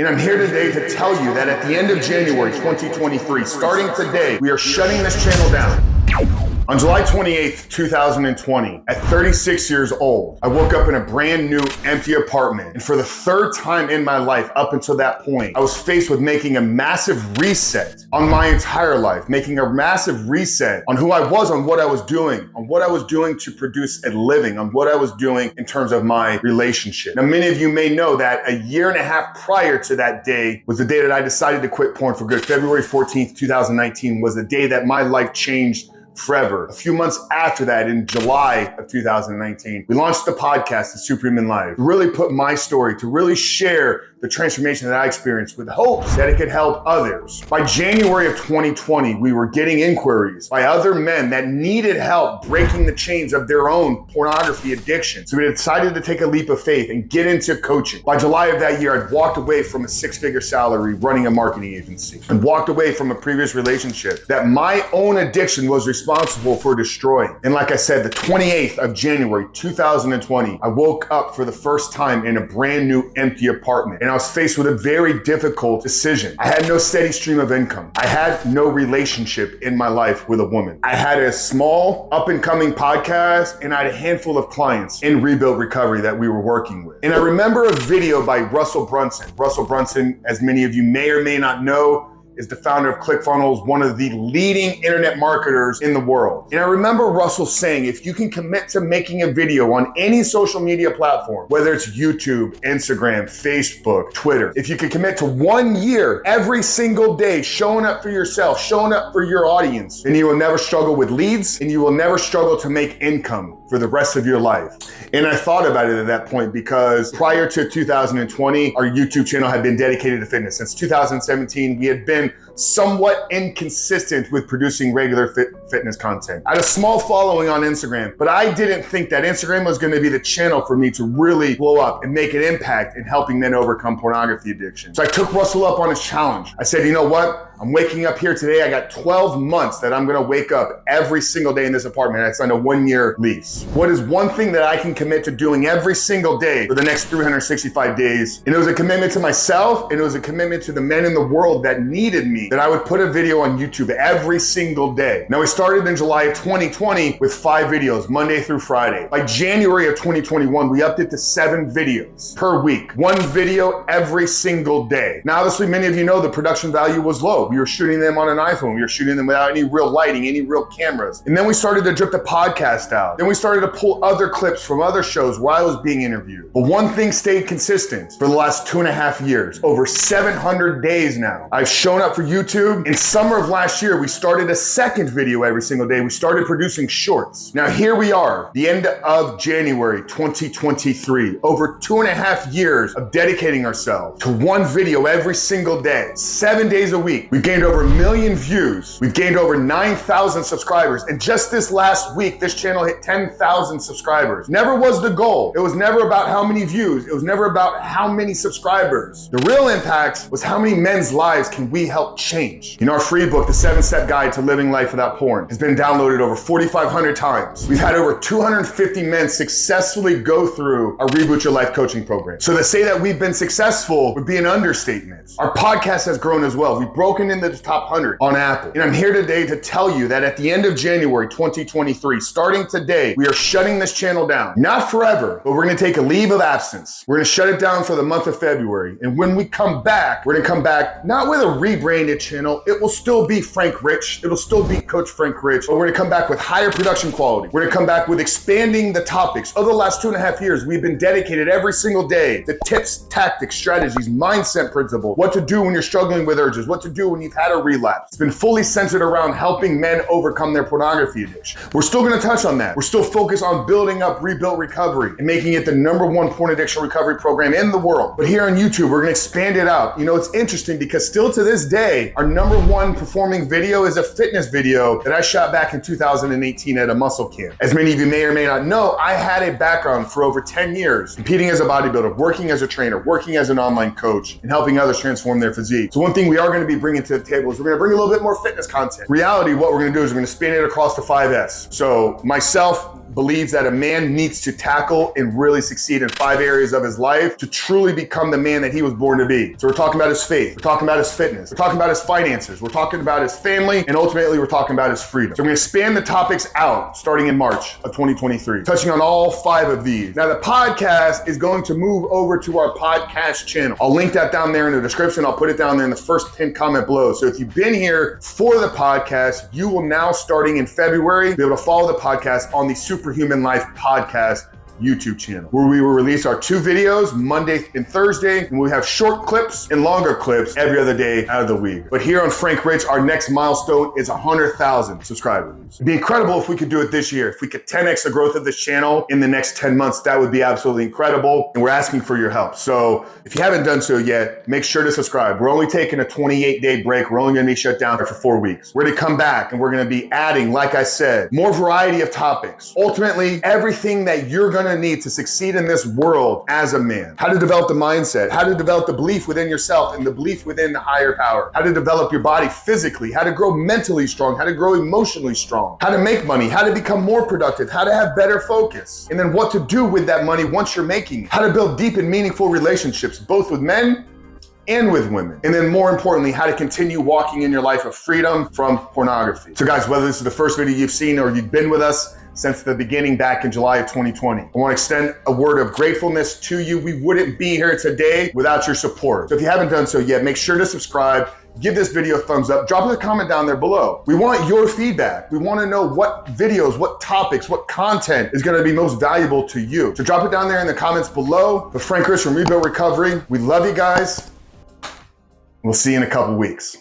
And I'm here today to tell you that at the end of January 2023, starting today, we are shutting this channel down. On July 28th, 2020, at 36 years old, I woke up in a brand new empty apartment. And for the third time in my life up until that point, I was faced with making a massive reset on my entire life, making a massive reset on who I was, on what I was doing, to produce a living, on what I was doing in terms of my relationship. Now, many of you may know that a year and a half prior to that day was the day that I decided to quit porn for good. February 14th, 2019 was the day that my life changed forever. A few months after that, in July of 2019, we launched the podcast, The Superhuman Life, to really put my story, to really share the transformation that I experienced with hopes that it could help others. By January of 2020, we were getting inquiries by other men that needed help breaking the chains of their own pornography addiction. So we decided to take a leap of faith and get into coaching. By July of that year, I'd walked away from a six-figure salary running a marketing agency and walked away from a previous relationship that my own addiction was responsible for destroying. And like I said, the 28th of January, 2020, I woke up for the first time in a brand new empty apartment. And I was faced with a very difficult decision. I had no steady stream of income. I had no relationship in my life with a woman. I had a small up and coming podcast, and I had a handful of clients in rebuild recovery that we were working with. And I remember a video by Russell Brunson. Russell Brunson, as many of you may or may not know, is the founder of ClickFunnels, one of the leading internet marketers in the world. And I remember Russell saying, if you can commit to making a video on any social media platform, whether it's YouTube, Instagram, Facebook, Twitter, if you can commit to 1 year, every single day, showing up for yourself, showing up for your audience, then you will never struggle with leads and you will never struggle to make income for the rest of your life. And I thought about it at that point because prior to 2020, our YouTube channel had been dedicated to fitness. Since 2017, we had been somewhat inconsistent with producing regular fitness content. I had a small following on Instagram, but I didn't think that Instagram was going to be the channel for me to really blow up and make an impact in helping men overcome pornography addiction. So I took Russell up on his challenge. I said, you know what? I'm waking up here today. I got 12 months that I'm going to wake up every single day in this apartment. I signed a 1-year lease. What is one thing that I can commit to doing every single day for the next 365 days? And it was a commitment to myself, and it was a commitment to the men in the world that needed me, that I would put a video on YouTube every single day. Now, we started in July of 2020 with 5 videos, Monday through Friday. By January of 2021, we upped it to 7 videos per week. 1 video every single day. Now, obviously, many of you know the production value was low. We were shooting them on an iPhone. We were shooting them without any real lighting, any real cameras. And then we started to drip the podcast out. Then we started to pull other clips from other shows where I was being interviewed. But one thing stayed consistent for the last 2.5 years. Over 700 days now, I've shown up for YouTube. In summer of last year, we started a second video every single day. We started producing shorts. Now here we are, the end of January 2023. Over 2.5 years of dedicating ourselves to 1 video every single day, 7 days a week. We've gained over 1 million views. We've gained over 9,000 subscribers. And just this last week, this channel hit 10,000 subscribers. Never was the goal. It was never about how many views. It was never about how many subscribers. The real impact was how many men's lives can we help change. You know, our free book, The 7-Step Guide to Living Life Without Porn, has been downloaded over 4,500 times. We've had over 250 men successfully go through our Reboot Your Life coaching program. So to say that we've been successful would be an understatement. Our podcast has grown as well. We've broken into the top 100 on Apple. And I'm here today to tell you that at the end of January 2023, starting today, we are shutting this channel down. Not forever, but we're going to take a leave of absence. We're going to shut it down for the month of February. And when we come back, we're going to come back not with a rebranded channel. It will still be Frank Rich. It'll still be Coach Frank Rich, but we're going to come back with higher production quality. We're going to come back with expanding the topics. Over the last 2.5 years, we've been dedicated every single day to tips, tactics, strategies, mindset principles, what to do when you're struggling with urges, what to do when you've had a relapse. It's been fully centered around helping men overcome their pornography addiction. We're still going to touch on that. We're still focused on building up Rebuilt Recovery and making it the #1 porn addiction recovery program in the world. But here on YouTube, we're going to expand it out. You know, it's interesting because still to this day, our #1 performing video is a fitness video that I shot back in 2018 at a muscle camp. As many of you may or may not know, I had a background for over 10 years competing as a bodybuilder, working as a trainer, working as an online coach, and helping others transform their physique. So one thing we are going to be bringing to the table is we're going to bring a little bit more fitness content. Reality, what we're going to do is we're going to span it across the 5S. So myself, believes that a man needs to tackle and really succeed in 5 areas of his life to truly become the man that he was born to be. So we're talking about his faith, we're talking about his fitness, we're talking about his finances, we're talking about his family, and ultimately we're talking about his freedom. So I'm gonna expand the topics out starting in March of 2023, touching on all 5 of these. Now the podcast is going to move over to our podcast channel. I'll link that down there in the description. I'll put it down there in the first pinned comment below. So if you've been here for the podcast, you will now, starting in February, be able to follow the podcast on the Superhuman Life Podcast YouTube channel, where we will release our 2 videos Monday and Thursday, and we have short clips and longer clips every other day out of the week. But here on Frank Rich, our next milestone is 100,000 subscribers. It'd be incredible if we could do it this year. If we could 10x the growth of this channel in the next 10 months, that would be absolutely incredible. And we're asking for your help. So if you haven't done so yet, make sure to subscribe. We're only taking a 28-day break. We're only gonna be shut down for 4 weeks. We're gonna come back and we're gonna be adding, like I said, more variety of topics. Ultimately, everything that you're gonna need to succeed in this world as a man. How to develop the mindset, how to develop the belief within yourself and the belief within the higher power, how to develop your body physically, how to grow mentally strong, how to grow emotionally strong, how to make money, how to become more productive, how to have better focus, and then what to do with that money once you're making it, how to build deep and meaningful relationships, both with men and with women. And then more importantly, how to continue walking in your life of freedom from pornography. So guys, whether this is the first video you've seen or you've been with us since the beginning back in July of 2020, I want to extend a word of gratefulness to you. We wouldn't be here today without your support. So if you haven't done so yet, make sure to subscribe. Give this video a thumbs up. Drop a comment down there below. We want your feedback. We want to know what videos, what topics, what content is going to be most valuable to you. So drop it down there in the comments below. But Frank Rich from Rebuilt Recovery, we love you guys. We'll see you in a couple weeks.